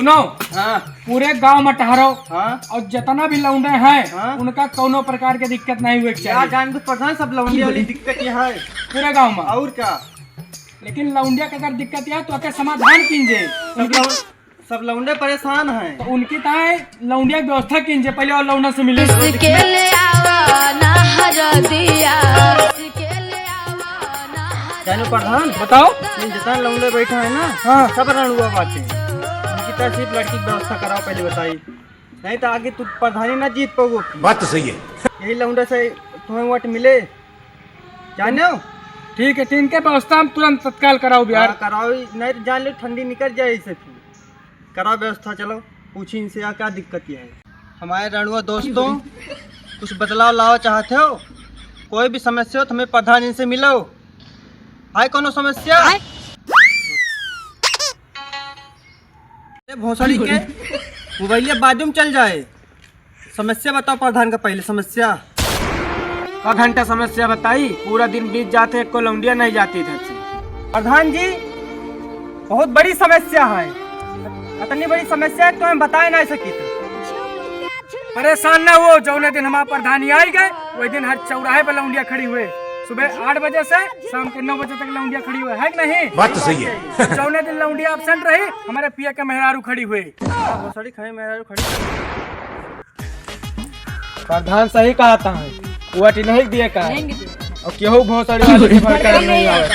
सुनो। हाँ पूरे गांव में ठहरो। हाँ और जितना भी लौंडे हैं हाँ। उनका कोनो प्रकार की दिक्कत नहीं हुई क्या चाहिए जान प्रधान सब लौंडी वाली दिक्कत ये है पूरे गांव में। और क्या लेकिन लौंडिया के अगर दिक्कत है तो आके समाधान कीजिए। सब लौंडे परेशान हैं। तो उनकी ताए लौंडिया की व्यवस्था कीजिए पहले और लौंडा से मिले। इसके ले आवा ना हर दिया जानो प्रधान बताओ। ये जितना लौंडे बैठे हैं ना हाँ। सब रणुआ बातें उनकी तरह सिर्फ लड़की की व्यवस्था कराओ पहले बताई, नहीं तो आगे तू प्रधानी ना जीत पाओ। बात तो सही है। यही लौंडे से तुम्हें वोट मिले जाने हो। ठीक है, तीन के व्यवस्था हम तुरंत तत्काल कराओ बिहार। हाँ, कराओ नहीं तो जान लो ठंडी निकल जाए इसे फिर कराओ व्यवस्था। चलो पूछी इनसे यार क्या दिक्कत ये है। हमारे रणुआ दोस्तों कुछ बदलाव लाओ चाहते हो, कोई भी समस्या हो तो हमें प्रधान इनसे मिलो। हाय कोनो समस्या भोसड़ी के मोबाइलिया बाजू में चल जाए। समस्या बताओ प्रधान का पहले समस्या। का घंटा समस्या बताई, पूरा दिन बीत जाते को लौंडिया नहीं जाती इधर से। प्रधान जी बहुत बड़ी समस्या है, इतनी बड़ी समस्या है तो हम बता नहीं सकी तो। परेशान न हो, जौने दिन हमारा प्रधानी आई गए वही दिन हर चौराहे पर लौंडिया खड़ी हुए। सुबह 8 बजे से शाम के 9 बजे तक लौंडिया खड़ी हुए है कि नहीं? बात तो सही है। जौने दिन लौंडिया एब्सेंट रही हमारे पिया के मेहरारू खड़ी हुए। भोसड़ी खड़े मेरा खड़ी। प्रधान सही कहा था, वोट नहीं दिए का और केहू भोसड़ी वाली से भड़का नहीं आवे।